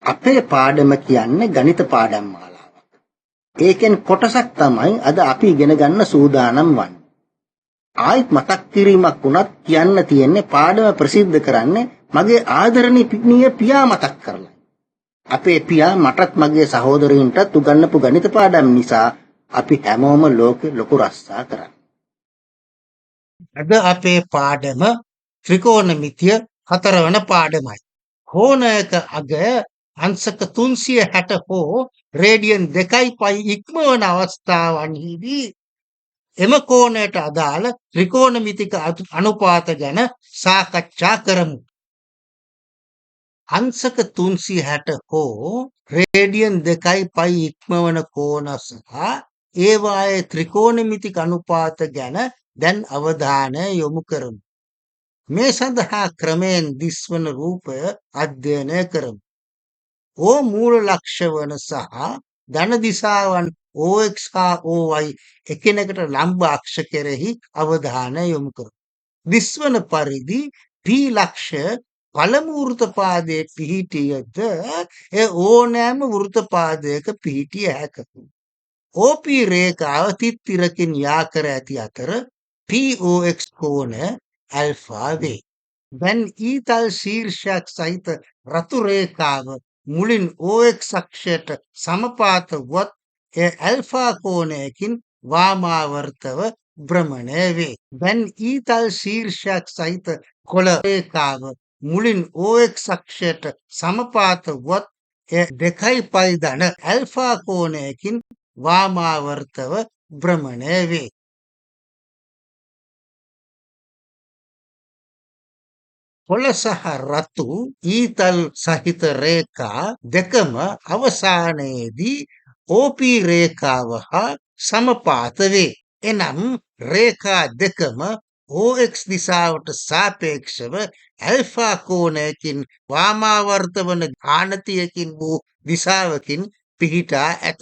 අපේ පාඩම කියන්නේ ගණිත පාඩම් මාලාවක්. ඒකෙන් කොටසක් තමයි අද අපි ඉගෙන ගන්න සූදානම් වන්නේ. ආයිත් මතක් කිරීමක් වුණත් කියන්න තියෙන්නේ පාඩම ප්‍රසිද්ධ කරන්නේ මගේ ආදරණීය පියා මතක් කරලා. අපේ පියා මටත් මගේ සහෝදරයින්ටත් උගන්වපු ගණිත පාඩම් නිසා අපි හැමෝම ලෝකෙ ලොකු රස්සා කරන්නේ. අද අපේ පාඩම ත්‍රිකෝණමිතිය 4 වන පාඩමයි. කෝණයක අග අංශක 360 හෝ රේඩියන් 2π ඉක්මවන අවස්ථාවන්හිදී එම කෝණයට අදාළ ත්‍රිකෝණමිතික අනුපාත ගැන සාකච්ඡා කරමු. අංශක 360 හෝ රේඩියන් 2π ඉක්මවන කෝණ සහ ඒවායේ ත්‍රිකෝණමිතික අනුපාත ගැන දැන් අවධානය යොමු කරමු. මේ සඳහා ක්‍රමයෙන් දිස්වන රූපය අධ්‍යයනය කරමු. O මූල ලක්ෂ වන සහ ධන දිශාවන් OX හා OY එකිනෙකට ලම්බ අක්ෂ කෙරෙහි අවධානය යොමු කරමු. දිස්වන පරිදි P ලක්ෂය පළමු වෘත්තපාදයේ පිහිටියද ඒ ඕනෑම වෘත්තපාදයක පිහිටිය හැකියි. OP රේඛාව තිත්තිරකින් යා කර ඇති අතර POX කෝණය ඇල්ෆා වේ. දැන් ඊතල් ශීර්ෂයක් සහිත රතු රේඛාව මුලින් OX අක්ෂයට සමපාත වුවත් එය ඇල්ෆා කෝණයකින් වාමාවර්තව භ්‍රමණය වේ. දැන් ඊතල් ශීර්ෂයක් සහිත කොළ රේඛාව මුලින් OX අක්ෂයට සමපාත වුවත් එය 2π ධන ඇල්ෆා කෝණයකින් වාමාවර්තව භ්‍රමණය වේ. කොළ සහ රතු ඊතල් සහිත රේඛා දෙකම අවසානයේදී OP රේඛාව හා සමපාත වේ. එනම් රේඛා දෙකම OX දිශාවට සාපේක්ෂව ඇල්ෆා කෝණයකින් වාමාවර්ත වන ආනතියකින් වූ දිශාවකින් පිහිටා ඇත.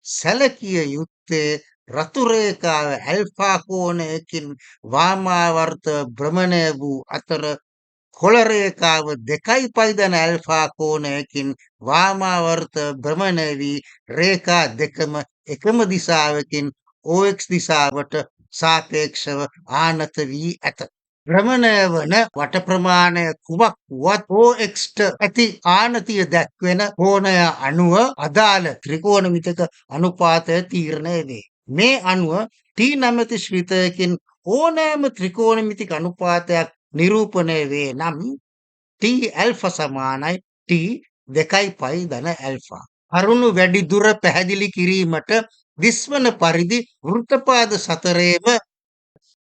සැලකිය යුත්තේ රතු රේඛාව ඇල්ෆා කෝණයකින් වාමාවර්ත භ්‍රමණය වූ අතර කොළ රේඛාව 2π ධන ඇල්ෆා කෝණයකින් වාමාවර්ත භ්‍රමණය වී රේඛා දෙකම එකම දිශාවකින් OX දිශාවට සාපේක්ෂව ආනත වී ඇත. භ්‍රමණය වන වට ප්‍රමාණය කුමක් වුවත් OXට ඇති ආනතිය දැක්වෙන කෝණය අනුව අදාළ ත්‍රිකෝණමිතික අනුපාතය තීරණය වේ. මේ අනුව T නැමැති ශ්‍රිතයකින් ඕනෑම ත්‍රිකෝණමිතික අනුපාතයක් නිරූපණය වේ නම් T ඇල්ෆා සමානයි T 2π ධන ඇල්ෆා. කරුණු වැඩි දුර පැහැදිලි කිරීමට දිස්වන පරිදි වෘත්තපාද සතරේම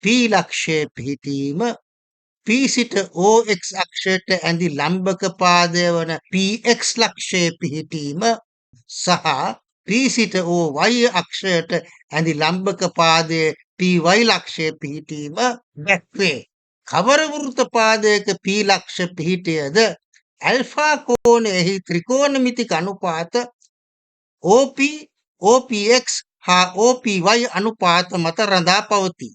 P ලක්ෂයේ පිහිටීම, P සිට OX අක්ෂයට ඇඳි ලම්බක පාදය වන PX ලක්ෂයේ පිහිටීම සහ P සිට OY අක්ෂයට ඇඳි ලම්බක පාදයේ PY ලක්ෂයේ පිහිටීම දැක්වේ. කවර වෘත්තපාදයක P ලක්ෂ පිහිටියද ඇල්ෆා කෝණයෙහි ත්‍රිකෝණමිතික අනුපාත OP, OPX හා OPY අනුපාත මත රඳා පවතී.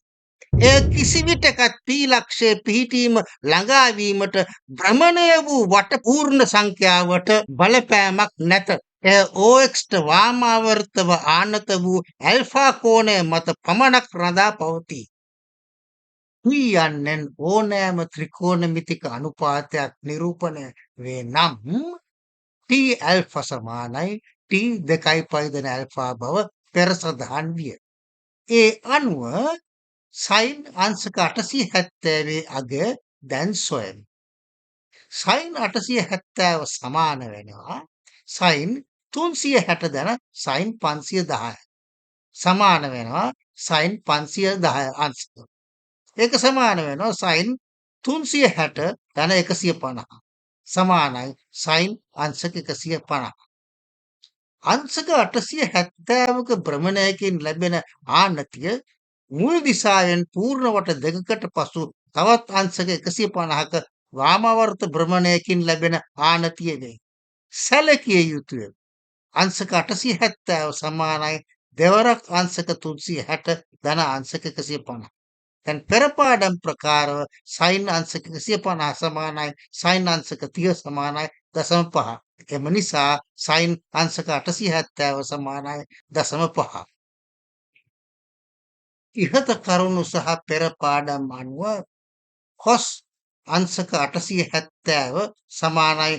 එය කිසිවිටකත් P ලක්ෂයේ පිහිටීම ළඟා වීමට භ්‍රමණය වූ වට පූර්ණ සංඛ්‍යාවට බලපෑමක් නැත. එය OXට වාමාවර්තව ආනත වූ ඇල්ෆා කෝණය මත පමණක් රඳා පවතී. P යන්නෙන් ඕනෑම ත්‍රිකෝණමිතික අනුපාතයක් නිරූපණය වේ නම් T ඇල්ෆා සමානයි T 2π ධන ඇල්ෆා බව පෙර සඳහන් විය. ඒ අනුව sin අංශක 870 අග දැන් සොයමු. sin 870 සමාන වෙනවා sin 360 ධන sin 510. සමාන වෙනවා sin 510 අංශක. ඒක සමාන වෙනවා sin 360 ධන 150. සමානයි sin අංශක 150. අංශක 870ක භ්‍රමණයකින් ලැබෙන ආනතිය මුල් දිශාවෙන් පූර්ණ වට දෙකකට පසු තවත් අංශක 150ක වාමාවර්ත භ්‍රමණයකින් ලැබෙන ආනතිය වේ. සැලකිය යුතුය. අංශක 870 සමානයි දෙවරක් අංශක 360 ධන අංශක 150. දැන් පෙර පාඩම් ප්‍රකාරව සයින් අංශක 150 සමානයි සයින් අංශක 30 සමානයි 0.5. එම නිසා සයින් අංශක 870 සමානයි 0.5. ඉහත කරුණු සහ පෙර පාඩම් අනුව cos අංශක 870 සමානයි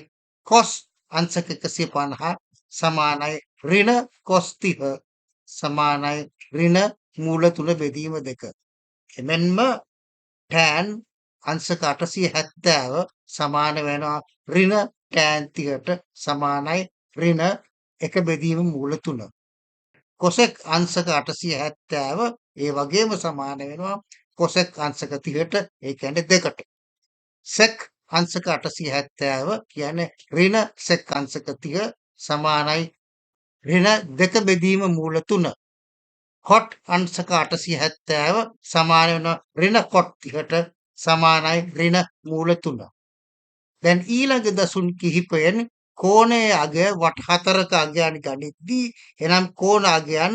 cos අංශක 150 සමානයි ඍණ cos 30 සමානයි ඍණ මූල 3 බෙදීම 2. එමෙන්ම tan අංශක 870 සමාන වෙනවා ඍණ tan 30ට සමානයි ඍණ 1 බෙදීම මූල 3. cosec අංශක 870 ඒ වගේම සමාන වෙනවා cosec අංශක 30ට ඒ කියන්නේ 2ට. sec අංශක 870 කියන්නේ ඍණ sec අංශක 30 සමානයි ඍණ 2 බෙදීම මූල 3. cot අංශක 870 සමාන වෙනවා ඍණ cot 30ට සමානයි ඍණ මූල 3. දැන් ඊළඟ දසුන් කිහිපයෙන් කෝණයේ අගය වට 4ක අගයන් ගනිද්දී එනම් කෝණ අගයන්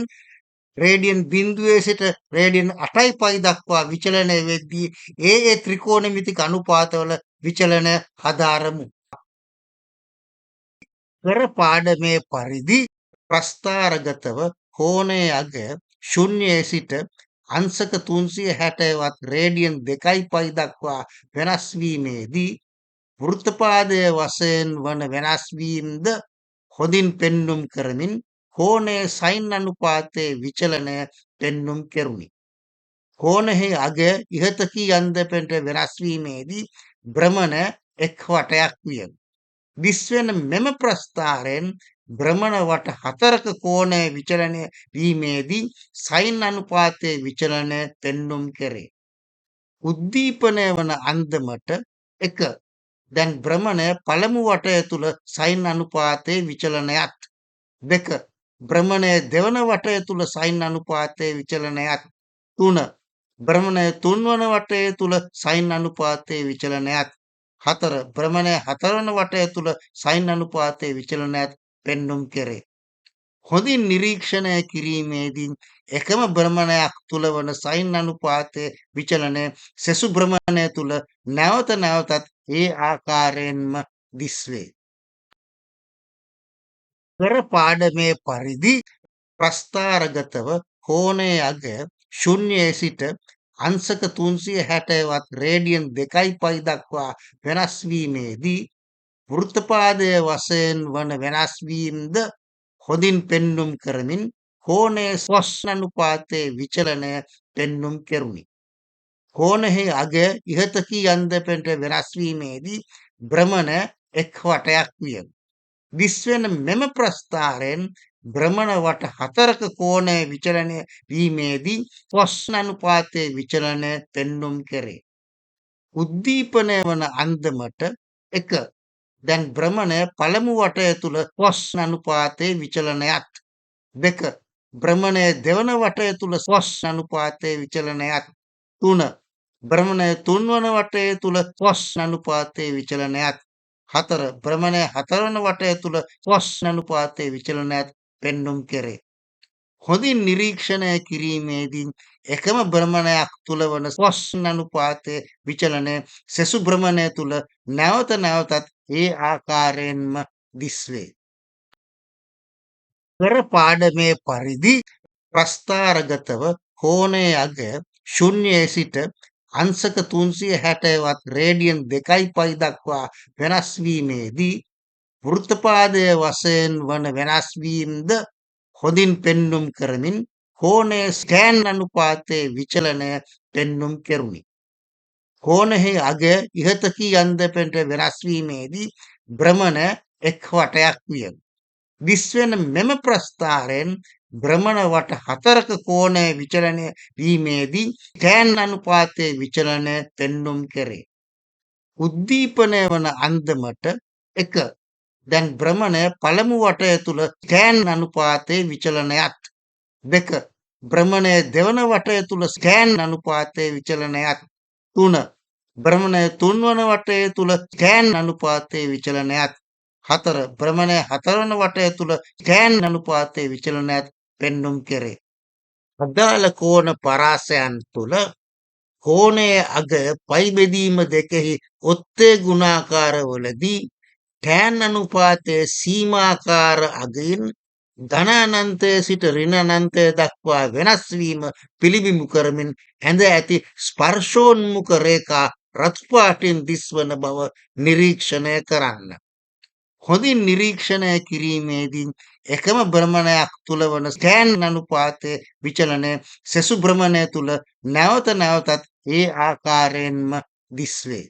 රේඩියන් 0 සිට රේඩියන් 8.5 දක්වා විචලනය වෙද්දී ඒ ත්‍රිකෝණමිතික අනුපාතවල විචලනය හදාරමු. පෙර පාඩමේ පරිදි ප්‍රස්ථාරගතව කෝණයේ අගය ශුන්‍යයේ සිට අංශක 360වත් රේඩියන් 2.5 දක්වා වෙනස් වීමේදී වෘත්තපාදයේ වශයෙන් වන වෙනස් වීමද හොඳින් පෙන්눔 කරමින් කෝණයේ සයින් අනුපාතයේ විචලනය පෙන්눔 කෙරුණි. කෝණෙහි අගය ඉහත කී අන්දමට වෙනස් වීමේදී භ්‍රමණ එක් වටයක් විය. දිස්වෙන මෙම ප්‍රස්ථාරයෙන් භ්‍රමණ වට 4ක කෝණය විචලනය වීමේදී සයින් අනුපාතයේ විචලනය පෙන්눔 කෙරේ. උද්දීපනය වන අන්දමට 1. දැන් භ්‍රමණය පළමු වටය තුල සයින් අනුපාතයේ විචලනයත් 2. භ්‍රමණය දෙවන වටය තුල සයින් අනුපාතයේ විචලනයත් 3. භ්‍රමණය තුන්වන වටය තුල සයින් අනුපාතයේ විචලනයත් 4. භ්‍රමණය හතරවන වටය තුල සයින් අනුපාතයේ විචලනයත් පෙන්눔 කෙරේ. හොඳින් නිරීක්ෂණය කිරීමේදී එකම භ්‍රමණයක් තුල වන සයින් අනුපාතයේ විචලනය සෙසු භ්‍රමණය තුල නැවත නැවතත් ඒ ආකාරයෙන්ම දිස්වේ. පෙර පාඩමේ පරිදි ප්‍රස්ථාරගතව කෝණයේ අගය ශුන්‍යයේ සිට අංශක 360වත් රේඩියන් 2.5 දක්වා වෙනස් වීමේදී වෘත්තපාදයේ වශයෙන් වන වෙනස් වීමද හොඳින් පෙන්눔 කරමින් කෝණයේ cos අනුපාතයේ විචලනය පෙන්눔 කෙරුණි. කෝණෙහි අගය ඉහත කී අන්දමට වෙනස් වීමේදී භ්‍රමණ එක් වටයක් විය. දිස්වෙන මෙම ප්‍රස්ථාරයෙන් භ්‍රමණ වට 4ක කෝණය විචලනය වීමේදී cos අනුපාතයේ විචලනය පෙන්눔 කෙරේ. උද්දීපනය වන අන්දමට 1. දැන් භ්‍රමණය පළමු වටය තුල cos අනුපාතයේ විචලනයත් 2. භ්‍රමණය දෙවන වටය තුල cos අනුපාතයේ විචලනයත් 3. භ්‍රමණය තුන්වන වටය තුල cos අනුපාතයේ විචලනයත් 4. භ්‍රමණය හතරවන වටය තුල cos අනුපාතයේ විචලනයත් පෙන්눔 කෙරේ. හොඳින් නිරීක්ෂණය කිරීමේදී එකම භ්‍රමණයක් තුල වන cos අනුපාතයේ විචලනය සෙසු භ්‍රමණය තුල නැවත නැවතත් ඒ ආකාරයෙන්ම දිස්වේ. පෙර පාඩමේ පරිදි ප්‍රස්ථාරගතව කෝණයේ අගය ශුන්‍යයේ සිට අංශක 360වත් රේඩියන් 2.5 දක්වා වෙනස් වීමේදී වෘත්තපාදයේ වශයෙන් වන වෙනස් වීමද හොඳින් පෙන්눔 කරමින් කෝණයේ tan අනුපාතයේ විචලනය පෙන්눔 කෙරුණි. කෝණෙහි අගය ඉහත කී අන්දමට වෙනස් වීමේදී භ්‍රමණ එක් වටයක් විය. දිස්වෙන මෙම ප්‍රස්ථාරයෙන් භ්‍රමණ වට 4ක කෝණය විචලනය වීමේදී tan අනුපාතයේ විචලනය පෙන්눔 කෙරේ. උද්දීපනය වන අන්දමට 1. දැන් භ්‍රමණය පළමු වටය තුල tan අනුපාතයේ විචලනයත් 2. භ්‍රමණය දෙවන වටය තුල tan අනුපාතයේ විචලනයත් 3. භ්‍රමණය තුන්වන වටය තුල tan අනුපාතයේ විචලනයත් 4. භ්‍රමණය හතරවන වටය තුල tan අනුපාතයේ විචලනයත් පෙන්눔 කෙරේ. අදාළ කෝණ පරාසයන් තුල කෝණයේ අග පයි බෙදීම දෙකෙහි ඔත්තේ ගුණාකාරවලදී tan අනුපාතයේ සීමාකාර අගින් ධන අනන්තයේ සිට ඍණ අනන්තය දක්වා වෙනස් වීම පිළිබිඹු කරමින් ඇඳ ඇති ස්පර්ශෝන්මුඛ රේඛා රතු පාටින් දිස්වන බව නිරීක්ෂණය කරන්න. හොඳින් නිරීක්ෂණය කිරීමේදී එකම භ්‍රමණයක් තුල වන tan අනුපාතයේ විචලනය සෙසු භ්‍රමණය තුල නැවත නැවතත් ඒ ආකාරයෙන්ම දිස්වේ.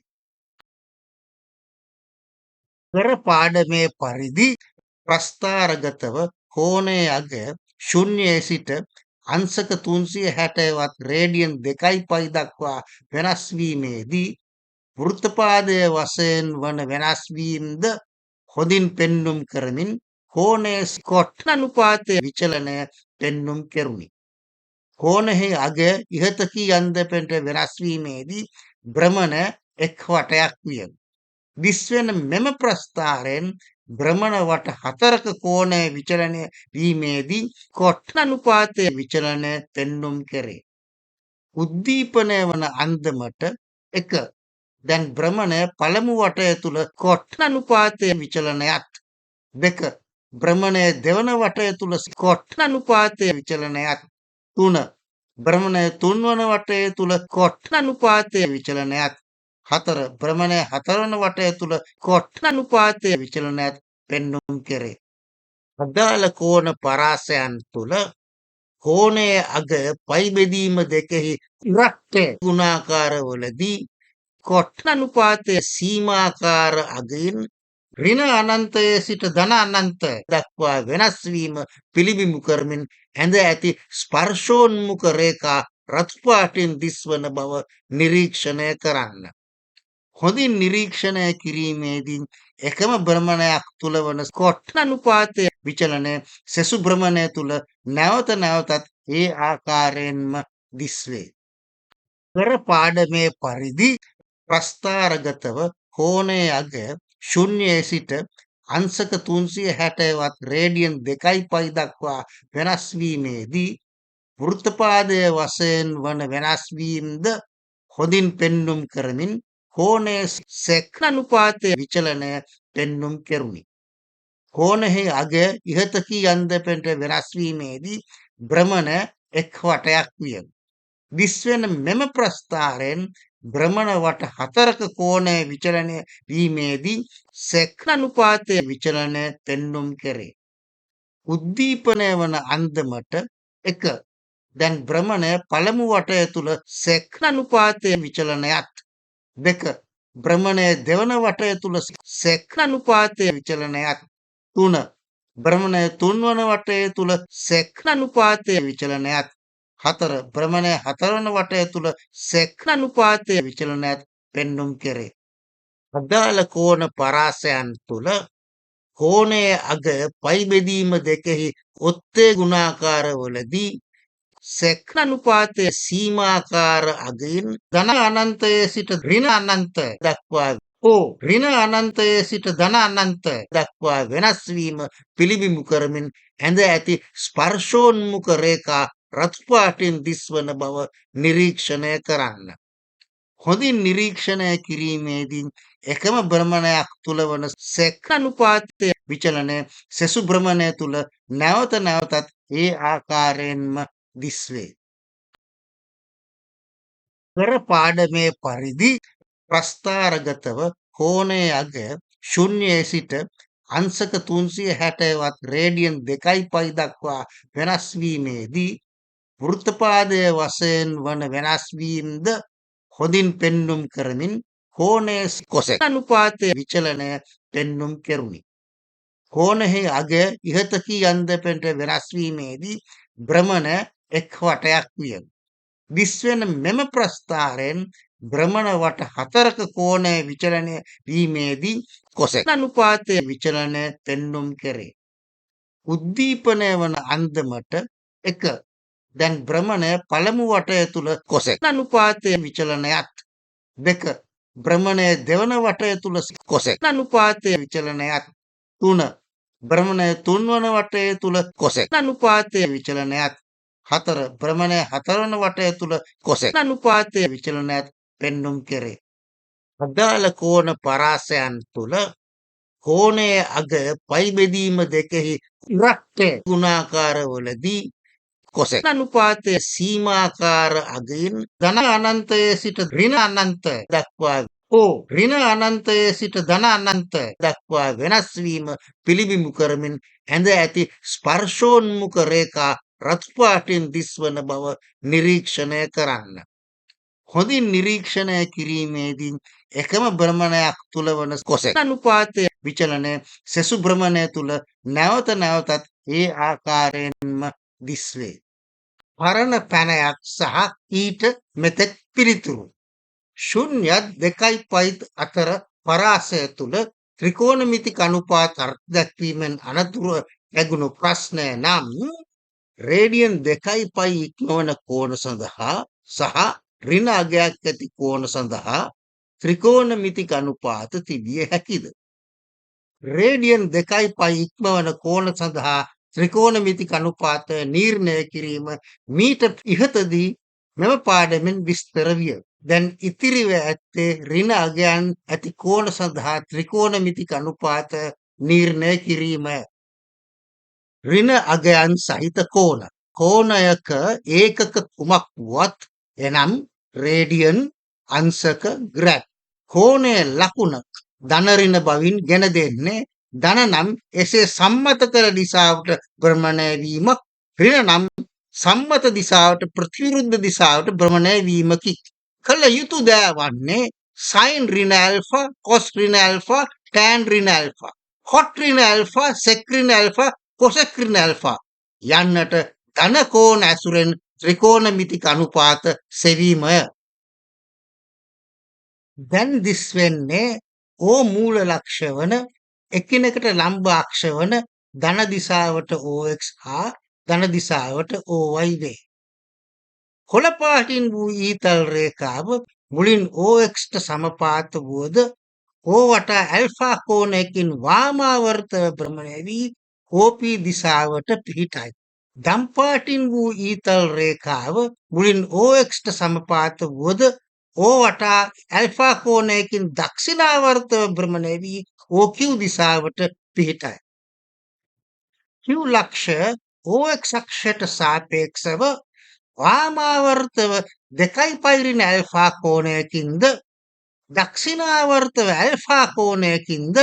පෙර පාඩමේ පරිදි ප්‍රස්ථාරගතව කෝණයේ අග ශුන්‍යයේ සිට අංශක 360වත් රේඩියන් 2π දක්වා වෙනස් වීමේදී වෘත්තපාදයේ වශයෙන් වන වෙනස් වීමද හොඳින් පෙන්눔 කරමින් කෝණයේ ස්කොට් අනුපාතයේ විචලනය පෙන්눔 කෙරුණි. කෝණෙහි අග ඉහත කී අන්දමට වෙනස් වීමේදී භ්‍රමණ එක් වටයක් විය. දිස්වෙන මෙම ප්‍රස්ථාරයෙන් භ්‍රමණ වට 4ක කෝණය විචලනය වීමේදී ස්කොට් අනුපාතයේ විචලනය පෙන්눔 කෙරේ. උද්දීපනය වන අන්දමට 1. දැන් භ්‍රමණය පළමු වටය තුල ස්කොට් අනුපාතයේ විචලනයත් 2. භ්‍රමණය දෙවන වටය තුල ස්කොට් අනුපාතයේ විචලනයත් 3. භ්‍රමණය තුන්වන වටය තුල ස්කොට් අනුපාතයේ විචලනයත් 4. භ්‍රමණය හතරවන වටය තුල ස්කොට් අනුපාතයේ විචලනයත් පෙන්눔 කෙරේ. අදාළ කෝණ පරාසයන් තුල කෝණයේ අග පයි බෙදීම දෙකෙහි ඉරට්ටය ගුණාකාරවලදී ස්කොට් අනුපාතයේ සීමාකාර අගින් ඍණ අනන්තයේ සිට ධන අනන්තය දක්වා වෙනස් වීම පිළිබිඹු කරමින් ඇඳ ඇති ස්පර්ශෝන්මුඛ රේඛා රතු පාටින් දිස්වන බව නිරීක්ෂණය කරන්න. හොඳින් නිරීක්ෂණය කිරීමේදී එකම භ්‍රමණයක් තුල වන ස්කොට් අනුපාතයේ විචලනය සෙසු භ්‍රමණය තුල නැවත නැවතත් ඒ ආකාරයෙන්ම දිස්වේ. පෙර පාඩමේ පරිදි ප්‍රස්ථාරගතව කෝණයේ අග ශුන්‍යයේ සිට අංශක 360වත් රේඩියන් 2π දක්වා වෙනස් වීමේදී වෘත්තපාදයේ වශයෙන් වන වෙනස් වීමද හොඳින් පෙන්눔 කරමින් කෝණයේ sec අනුපාතයේ විචලනය පෙන්눔 කෙරුණි. කෝණෙහි අග ඉහත කී අන්දමට වෙනස් වීමේදී භ්‍රමණ එක් වටයක් විය. දිස්වෙන මෙම ප්‍රස්ථාරයෙන් භ්‍රමණ වට 4ක කෝණය විචලනය වීමේදී sec අනුපාතයේ විචලනය පෙන්눔 කෙරේ. උද්දීපනය වන අන්දමට 1. දැන් භ්‍රමණය පළමු වටය තුල sec අනුපාතයේ විචලනයත් 2. භ්‍රමණය දෙවන වටය තුල sec අනුපාතයේ විචලනයත් 3. භ්‍රමණය තුන්වන වටය තුල sec අනුපාතයේ විචලනයත් 4. භ්‍රමණය හතරවන වටය තුල sec අනුපාතයේ විචලනයත් පෙන්눔 කෙරේ. අදාළ කෝණ පරාසයන් තුල කෝණයේ අග පයි බෙදීම දෙකෙහි ඔත්තේ ගුණාකාරවලදී sec අනුපාතයේ සීමාකාර අගින් ධන අනන්තයේ සිට ඍණ අනන්තය දක්වා ඍණ අනන්තයේ සිට ධන අනන්තය දක්වා වෙනස් වීම පිළිබිඹු කරමින් ඇඳ ඇති ස්පර්ශෝන්මුඛ රේඛා රතු පාටින් දිස්වන බව නිරීක්ෂණය කරන්න. හොඳින් නිරීක්ෂණය කිරීමේදී එකම භ්‍රමණයක් තුල වන sec අනුපාතයේ විචලනය සෙසු භ්‍රමණය තුල නැවත නැවතත් ඒ ආකාරයෙන්ම දිස්වේ. පෙර පාඩමේ පරිදි ප්‍රස්ථාරගතව කෝණයේ අග ශුන්‍යයේ සිට අංශක 360වත් රේඩියන් 2π දක්වා වෙනස් වීමේදී වෘත්තපාදයේ වශයෙන් වන වෙනස් වීමද හොඳින් පෙන්눔 කරමින් කෝණයේ cosec අනුපාතයේ විචලනය පෙන්눔 කෙරුණි. කෝණෙහි අග ඉහත කී අන්දමට වෙනස් වීමේදී භ්‍රමණ එක් වටයක් විය. දිස්වෙන මෙම ප්‍රස්ථාරයෙන් භ්‍රමණ වට 4ක කෝණය විචලනය වීමේදී cosec අනුපාතයේ විචලනය පෙන්눔 කෙරේ. උද්දීපනය වන අන්දමට 1. දැන් භ්‍රමණය පළමු වටය තුල cosec අනුපාතයේ විචලනයත් 2. භ්‍රමණය දෙවන වටය තුල cosec අනුපාතයේ විචලනයත් 3. භ්‍රමණය තුන්වන වටය තුල cosec අනුපාතයේ විචලනයත් 4 භ්‍රමණය 4 වන වටය තුල කොසෙක් අනුපාතයේ විචලනයත් පෙන්눔 කෙරේ. අදාළ කෝණ පරාසයන් තුල කෝණයේ අග පයි බෙදීම දෙකෙහි ඉරට්ටය ගුණාකාරවලදී කොසෙක් අනුපාතයේ සීමාකාර අගින් ධන අනන්තයේ සිට ඍණ අනන්ත දක්වා ඍණ අනන්තයේ සිට ධන අනන්ත දක්වා වෙනස් වීම පිළිබිඹු කරමින් ඇඳ ඇති ස්පර්ශෝන්මුඛ රේඛා රතු පාටින් දිස්වන බව නිරීක්ෂණය කරන්න. හොඳින් නිරීක්ෂණය කිරීමේදී එකම භ්‍රමණයක් තුල වන කොසෙක් අනුපාතයේ විචලනය සෙසු භ්‍රමණය තුල නැවත නැවතත් ඒ ආකාරයෙන්ම දිස්වේ. පරණ පැනයක් සහ ඊට මෙතෙක් පිළිතුරු ශුන්‍යත් 2.5 අතර පරාසය තුල ත්‍රිකෝණමිතික අනුපාත අර්ථ දැක්වීමෙන් අනතුරු ලැබුණු ප්‍රශ්නය නම් රේඩියන් 2.5 ඉක්මවන කෝණ සඳහා සහ ඍණ අගයක් ඇති කෝණ සඳහා ත්‍රිකෝණමිතික අනුපාත තිබිය හැකිද? රේඩියන් 2.5 ඉක්මවන කෝණ සඳහා ත්‍රිකෝණමිතික අනුපාත නිර්ණය කිරීම මීට ඉහතදී මෙම පාඩමෙන් විස්තර විය. දැන් ඉතිරිව ඇත්තේ ඍණ අගයන් ඇති කෝණ සඳහා ත්‍රිකෝණමිතික අනුපාත නිර්ණය කිරීමය. ඍණ අගයන් සහිත කෝණ කෝණයක ඒකක කුමක් වුවත් එනම් රේඩියන් අංශක ග්‍රැඩ් කෝණයේ ලකුණ ධන ඍණ බවින් ගෙන දෙන්නේ ධන නම් එසේ සම්මත කළ දිශාවට භ්‍රමණය වීමක් ඍණ නම් සම්මත දිශාවට ප්‍රතිවිරුද්ධ දිශාවට භ්‍රමණය වීමකි. කළ යුතු දෑ වන්නේ sin ඍණ ඇල්ෆා cos ඍණ ඇල්ෆා tan ඍණ ඇල්ෆා cot ඍණ ඇල්ෆා sec ඍණ ඇල්ෆා cosec ඍණ ඇල්ෆා යන්නට ධන කෝණ ඇසුරෙන් ත්‍රිකෝණමිතික අනුපාත සෙවීමය. දැන් දිස් වෙන්නේ ඕ මූල ලක්ෂ වන එකිනෙකට ලම්බ අක්ෂ වන ධන දිශාවට OX හා ධන දිශාවට OY වේ. කොළ පාටින් වූ ඊතල් රේඛාව මුලින් OX ට සමපාත වුවද O වටා ඇල්ෆා කෝණයකින් වාමාවර්තව භ්‍රමණය වී OP දිශාවට පිහිටයි. දම් පාටින් වූ ඊතල් රේඛාව මුලින් OX ට සමපාත වුවද O වටා ඇල්ෆා කෝණයකින් දක්ෂිනාවර්තව භ්‍රමණය වී OQ දිශාවට පිහිටයි. Q ලක්ෂ OX අක්ෂයට සාපේක්ෂව වාමාවර්තව 2.5 ඍණ ඇල්ෆා කෝණයකින්ද දක්ෂිනාවර්තව ඇල්ෆා කෝණයකින්ද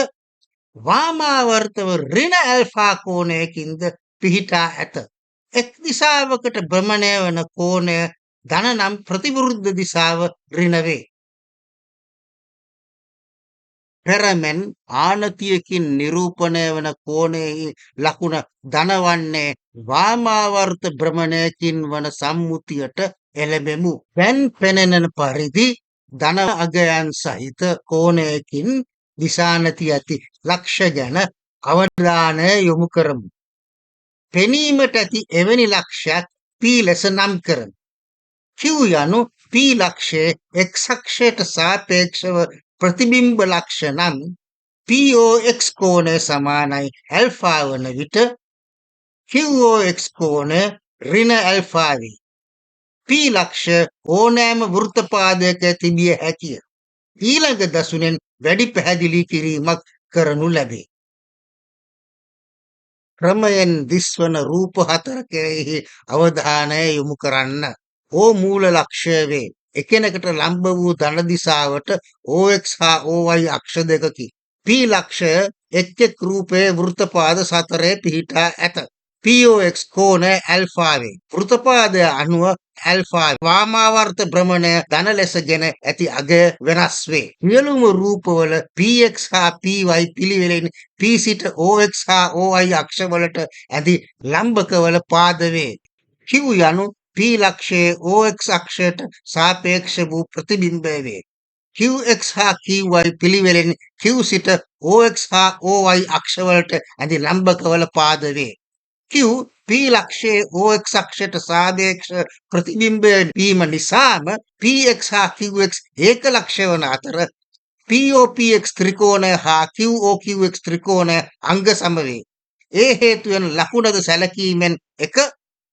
වාමාවර්තව ඍණ ඇල්ෆා කෝණයකින්ද පිහිටා ඇත. එක් දිශාවකට භ්‍රමණය වන කෝණය ධන නම් ප්‍රතිවිරුද්ධ දිශාව ඍණ වේ. පෙරමෙන් ආනතියකින් නිරූපණය වන කෝණයේ ලකුණ ධන වන්නේ වාමාවර්ත භ්‍රමණයකින් වන සම්මුතියට එළඹෙමු. දැන් පෙනෙන පරිදි ධන අගයන් සහිත කෝණයකින් දිශානති ඇති ලක්ෂ ගැන අවධානය යොමු කරමු. පෙනීමට ඇති එවැනි ලක්ෂයක් P ලෙස නම් කරමු. Q යනු P ලක්ෂයේ x අක්ෂයට සාපේක්ෂව ප්‍රතිබිම්බ ලක්ෂ නම් POX කෝණය සමානයි ඇල්ෆා වන විට QOX කෝණය ඍණ ඇල්ෆා වේ. P ලක්ෂ ඕනෑම වෘත්තපාදයක තිබිය හැකිය. ඊළඟ දසුනෙන් වැඩි පැහැදිලි කිරීමක් කරනු ලැබේ. ක්‍රමයෙන් දිස්වන රූප හතර කෙරෙහි අවධානය යොමු කරන්න. ඕ මූල ලක්ෂය වේ. එකිනෙකට ලම්බ වූ ධන දිශාවට OX හා OY අක්ෂ දෙකකි. P ලක්ෂය එක් එක් රූපයේ වෘත්තපාද සතරේ පිහිටා ඇත. POX කෝණය ඇල්ෆා වේ. වෘත්තපාදය අනුව ඇල්ෆා වාමාවර්ත භ්‍රමණය ධන ලෙසගෙන ඇති අගය වෙනස් වේ. සියලුම රූපවල PX හා PY පිළිවෙලින් P සිට OX හා OY අක්ෂවලට ඇති ලම්බකවල පාද වේ. Q යනු P ලක්ෂයේ OX අක්ෂයට සාපේක්ෂ වූ ප්‍රතිබිම්බය වේ. QX හා QY පිළිවෙලින් Q සිට OX හා OY අක්ෂවලට ඇති ලම්බකවල පාද වේ. Q P ලක්ෂයේ OX අක්ෂයට සාපේක්ෂ ප්‍රතිබිම්බය වීම නිසාම PX හා QX ඒක ලක්ෂ වන අතර POPX ත්‍රිකෝණය හා QOQX ත්‍රිකෝණය අංග සම වේ. ඒ හේතුවෙන් ලකුණද සැලකීමෙන් එක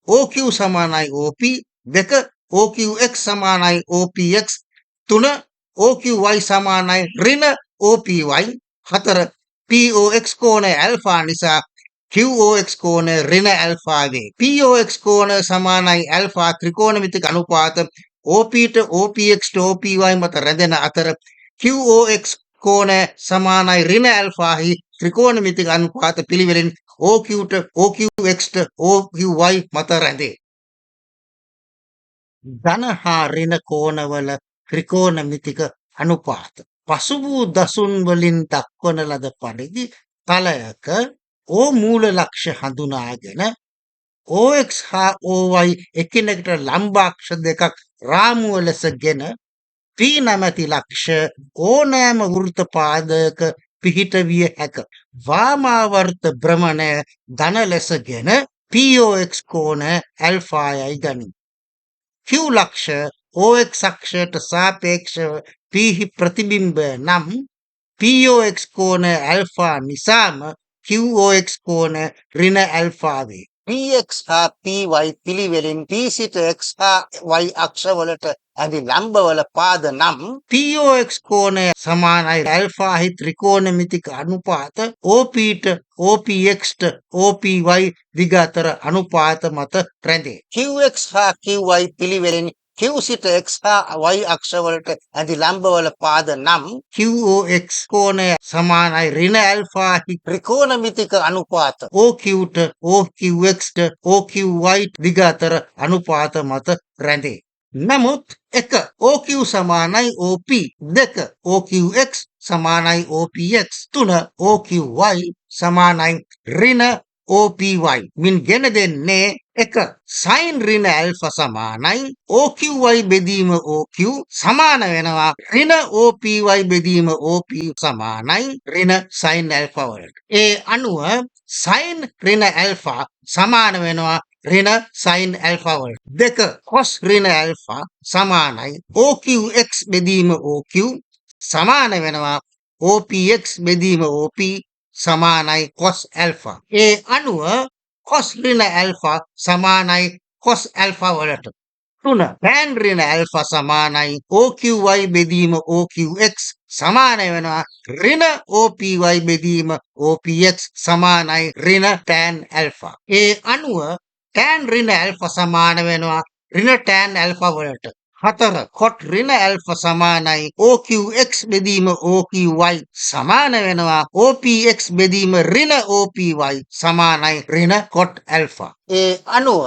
OQ සමානයි OP, 2 OQX සමානයි OPX, 3 OQY සමානයි ඍණ OPY, 4 POX කෝණය ඇල්ෆා නිසා QOX කෝණය ඍණ ඇල්ෆා වේ. POX කෝණය සමානයි ඇල්ෆා ත්‍රිකෝණමිතික අනුපාත OPට OPXට OPY මත රැඳෙන අතර QOX කෝණය සමානයි ඍණ ඇල්ෆාහි ත්‍රිකෝණමිතික අනුපාත පිළිවෙලින් OQට OQXට OQY මත රැඳේ. ධන හා ඍණ කෝණවල ත්‍රිකෝණමිතික අනුපාත. පසු වූ දසුන් වලින් දක්වන ලද පරිදි තලයක O මූල ලක්ෂ හඳුනාගෙන OX හා OY එකිනෙකට ලම්බාක්ෂ දෙකක් රාමුව ලෙසගෙන P නැමැති ලක්ෂ ඕනෑම වෘත්ත පාදයක පිහිට විය හැක. වාමාවර්ත භ්‍රමණය ධන ලෙසගෙන POX කෝණය ඇල්ෆායයි ගනි. Q ලක්ෂ OX අක්ෂයට සාපේක්ෂව Pහි ප්‍රතිබිම්බය නම් POX කෝණය ඇල්ෆා නිසාම QOX කෝණය ඍණ ඇල්ෆා වේ. PX හා PY පිළිවෙලින් P සිට X හා Y අක්ෂවලට ඇති ලම්බවල පාද නම් POX කෝණය සමානයි ඇල්ෆාහි ත්‍රිකෝණමිතික අනුපාත OPට OPXට OPY දිග අතර අනුපාත මත රැඳේ. QX හා QY පිළිවෙලින් Q සිට X හා Y අක්ෂවලට ඇති ලම්බවල පාද නම් QOX කෝණය සමානයි ඍණ ඇල්ෆාහි ත්‍රිකෝණමිතික අනුපාත OQට OQXට OQY දිග අතර අනුපාත මත රැඳේ. නමුත් 1 OQ සමානයි OP, 2 OQX සමානයි OPX, 3 OQY සමානයි ඍණ OPY මින් ගෙන දෙන්නේ 1 sin ඍණ ඇල්ෆා සමානයි OQY බෙදීම OQ සමාන වෙනවා ඍණ OPY බෙදීම OP සමානයි ඍණ sin ඇල්ෆා වලට. ඒ අනුව sin ඍණ ඇල්ෆා සමාන වෙනවා ඍණ sin ඇල්ෆා වලට. 2 cos ඍණ ඇල්ෆා සමානයි OQX බෙදීම OQ සමාන වෙනවා OPX බෙදීම OP සමානයි cos ඇල්ෆා. ඒ අනුව cos ඍණ ඇල්ෆා සමානයි cos ඇල්ෆා වලට. 3 tan ඍණ ඇල්ෆා සමානයි OQY බෙදීම OQX සමාන වෙනවා ඍණ OPY බෙදීම OPX සමානයි ඍණ tan ඇල්ෆා. ඒ අනුව tan ඍණ ඇල්ෆා සමාන වෙනවා ඍණ tan ඇල්ෆා වලට. 4 cot ඍණ ඇල්ෆා සමානයි OQX බෙදීම OQY සමාන වෙනවා OPX බෙදීම ඍණ OPY සමානයි ඍණ cot ඇල්ෆා. ඒ අනුව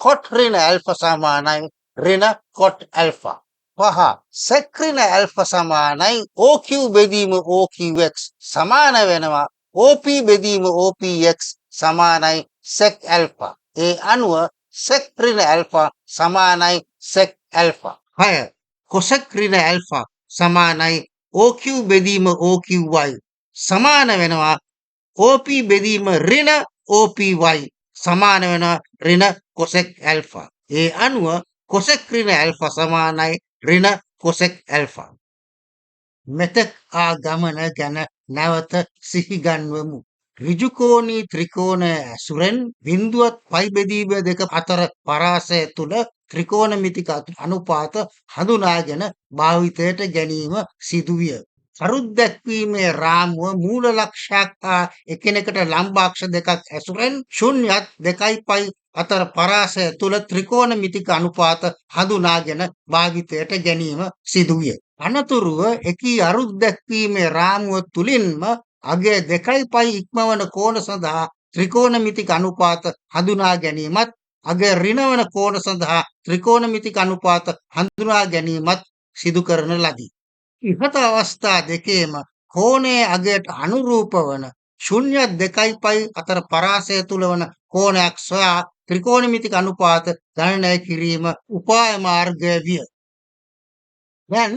cot ඍණ ඇල්ෆා සමානයි ඍණ cot ඇල්ෆා. 5 sec ඍණ ඇල්ෆා සමානයි OQ බෙදීම OQX සමාන වෙනවා OP බෙදීම OPX සමානයි sec ඇල්ෆා. ඒ අනුව sec ඍණ ඇල්ෆා සමානයි sec ඇල්ෆා. 6 cosec ඍණ ඇල්ෆා සමානයි OQ බෙදීම OQY සමාන වෙනවා OP බෙදීම ඍණ OPY සමාන වෙනවා ඍණ cosec ඇල්ෆා. ඒ අනුව cosec ඍණ ඇල්ෆා සමානයි ඍණ cosec ඇල්ෆා. මෙතෙක් ආ ගමන ගැන නැවත සිහි ගන්වමු. ඍජුකෝණී ත්‍රිකෝණය ඇසුරෙන් බිඳුවත් පයි බෙදීම දෙක අතර පරාසය තුල ත්‍රිකෝණමිතික අනුපාත හඳුනාගෙන භාවිතයට ගැනීම සිදුවිය. කරුත් දැක්වීමේ රාමුව මූල ලක්ෂයක් හා එකිනෙකට ලම්බාක්ෂ දෙකක් ඇසුරෙන් ශුන්‍යත් 2 පයි අතර පරාසය තුල ත්‍රිකෝණමිතික අනුපාත හඳුනාගෙන භාවිතයට ගැනීම සිදුවිය. අනතුරුව එකී අරුත් දැක්වීමේ රාමුව තුලින්ම අගය 2 පයි ඉක්මවන කෝණ සඳහා ත්‍රිකෝණමිතික අනුපාත හඳුනා ගැනීමත් අගය ඍණ වන කෝණ සඳහා ත්‍රිකෝණමිතික අනුපාත හඳුනා ගැනීමත් සිදු කරන ලදී. ඉහත අවස්ථා දෙකේම කෝණයේ අගයට අනුරූප වන ශුන්‍ය 2 පයි අතර පරාසය තුල වන කෝණයක් සොයා ත්‍රිකෝණමිතික අනුපාත ගණනය කිරීම උපාය මාර්ගය විය. දැන්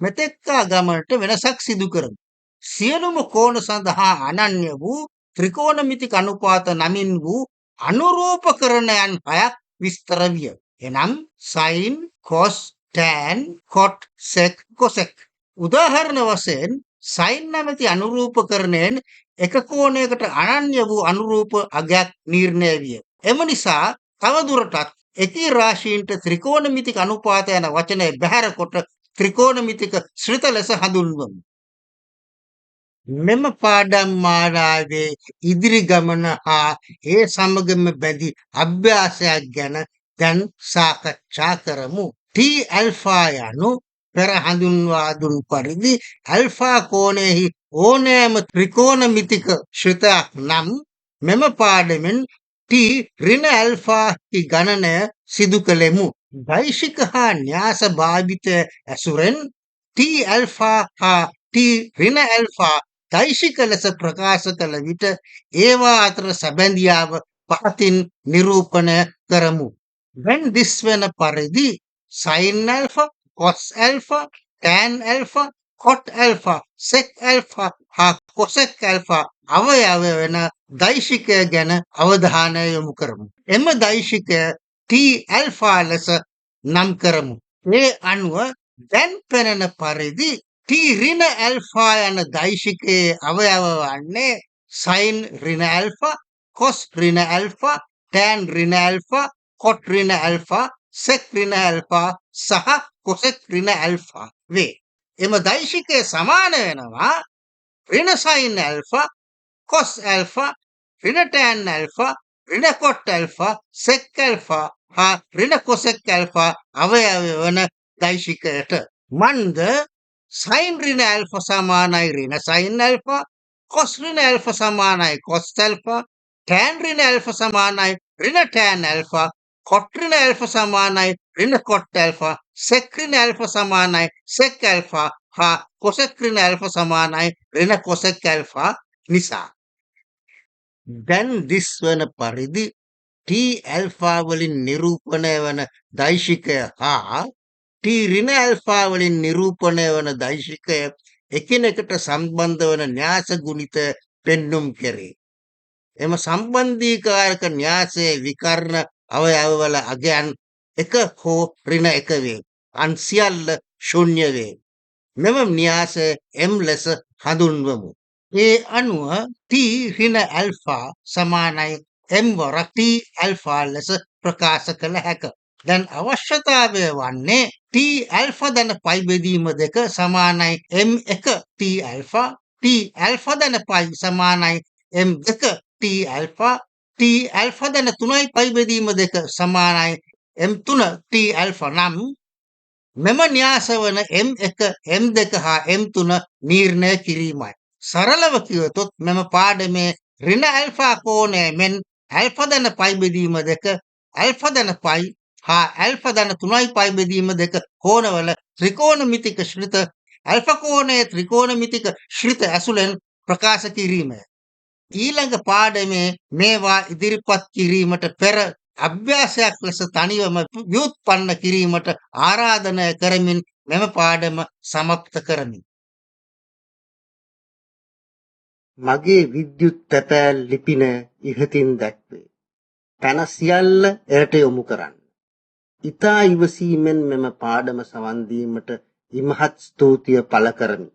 මෙතෙක් ගමනට වෙනසක් සිදු කරමු. සියලුම කෝණ සඳහා අනන්‍ය වූ ත්‍රිකෝණමිතික අනුපාත නමින් වූ අනුරූපකරණයන් 6ක් විස්තර විය. එනම් sin, cos, tan, cot, sec, cosec. උදාහරණ වශයෙන් sin නැමැති අනුරූපකරණයෙන් එක කෝණයකට අනන්‍ය වූ අනුරූප අගයක් නිර්ණය විය. එම නිසා තවදුරටත් එකී රාශීන්ට ත්‍රිකෝණමිතික අනුපාත යන වචනය බැහැර කොට ත්‍රිකෝණමිතික ශ්‍රිත ලෙස හඳුන්වමු. මෙම පාඩම් මාලාවේ ඉදිරි ගමන හා ඒ සමගම බැඳි අභ්‍යාසයක් ගැන දැන් සාකච්ඡා කරමු. T ඇල්ෆා යනු පෙර හඳුන්වා දුන් පරිදි ඇල්ෆා කෝණයෙහි ඕනෑම ත්‍රිකෝණමිතික ශ්‍රිතයක් නම් මෙම පාඩමෙන් T ඍණ ඇල්ෆාහි ගණනය සිදු කළෙමු. වෛශික හා න්‍යාස භාවිතය ඇසුරෙන් T ඇල්ෆා හා T ඍණ ඇල්ෆා දෛශික ලෙස ප්‍රකාශ කළ විට ඒවා අතර සැබැඳියාව පහතින් නිරූපණය කරමු. when දිස්වන පරිදි sin alpha, cos alpha, tan alpha, cot alpha, sec alpha හා cosec alpha අවයව වෙන දෛශිකය ගැන අවධානය යොමු කරමු. එම දෛශිකය T ඇල්ෆා ලෙස නම් කරමු. ඒ අනුව දැන් පෙනෙන පරිදි T ඍණ ඇල්ෆා යන දෛශිකයේ අවයව වන්නේ sin ඍණ ඇල්ෆා, cos ඍණ ඇල්ෆා, tan ඍණ ඇල්ෆා, cot ඍණ ඇල්ෆා, sec ඍණ ඇල්ෆා සහ cosec ඍණ ඇල්ෆා වේ. එම දෛශිකයේ සමාන වෙනවා ඍණ sin ඇල්ෆා, cos ඇල්ෆා, ඍණ tan ඇල්ෆා, ඍණ cot ඇල්ෆා, sec ඇල්ෆා හා ඍණ cosec ඇල්ෆා අවයව වන දෛශිකයට. මන්ද sin ඍණ ඇල්ෆා සමානයි ඍණ sin ඇල්ෆා, cos ඍණ ඇල්ෆා සමානයි cos ඇල්ෆා, tan ඍණ ඇල්ෆා සමානයි ඍණ tan ඇල්ෆා, cot ඍණ ඇල්ෆා සමානයි ඍණ cot ඇල්ෆා, sec ඍණ ඇල්ෆා සමානයි sec ඇල්ෆා හා cosec ඍණ ඇල්ෆා සමානයි ඍණ cosec ඇල්ෆා නිසා. දැන් දිස්වන පරිදි T ඇල්ෆා වලින් නිරූපණය වන දෛශිකය හා T ඍණ ඇල්ෆා වලින් නිරූපණය වන දෛශිකය එකිනෙකට සම්බන්ධ වන න්‍යාස ගුණිතය පෙන්눔 කෙරේ. එම සම්බන්ධීකාරක න්‍යාසයේ විකර්ණ අවයවවල අගයන් එක හෝ ඍණ එක වේ. අන් සියල්ල ශූන්‍ය වේ. මෙම න්‍යාසය M ලෙස හඳුන්වමු. ඒ අනුව T ඍණ ඇල්ෆා සමානයි M වරක් T ඇල්ෆා ලෙස ප්‍රකාශ කළ හැක. දැන් අවශ්‍යතාවය වන්නේ T ඇල්ෆා ධන පයි බෙදීම දෙක සමානයි M1 T alpha, T alpha ධන පයි සමානයි M2 T alpha, T alpha ධන 3යි පයි බෙදීම දෙක සමානයි M3 T ඇල්ෆා නම් මෙම න්‍යාස වන M1, M2 හා M3 නිර්ණය කිරීමයි. සරලව කියතොත් මෙම පාඩමේ ඍණ ඇල්ෆා කෝණය මෙන් ඇල්ෆා ධන පයි බෙදීම දෙක, ඇල්ෆා ධන පයි හා ඇල්ෆා ධන 3යි පයි බෙදීම දෙක කෝණවල ත්‍රිකෝණමිතික ශ්‍රිත ඇල්ෆා කෝණයේ ත්‍රිකෝණමිතික ශ්‍රිත ඇසුරෙන් ප්‍රකාශ කිරීමය. ඊළඟ පාඩමේ මේවා ඉදිරිපත් කිරීමට පෙර අභ්‍යාසයක් ලෙස තනිවම ව්‍යුත්පන්න කිරීමට ආරාධනය කරමින් මෙම පාඩම සමත්ත කරමි. මගේ විද්‍යුත් තැපෑල් ලිපින ඉහතින් දැක්වේ. තන සියල්ල එයට යොමු කරන්න. ඉතා ඉවසීමෙන් මෙම පාඩම සවන් දීමට ඉමහත් ස්තුතිය පළ කරමි.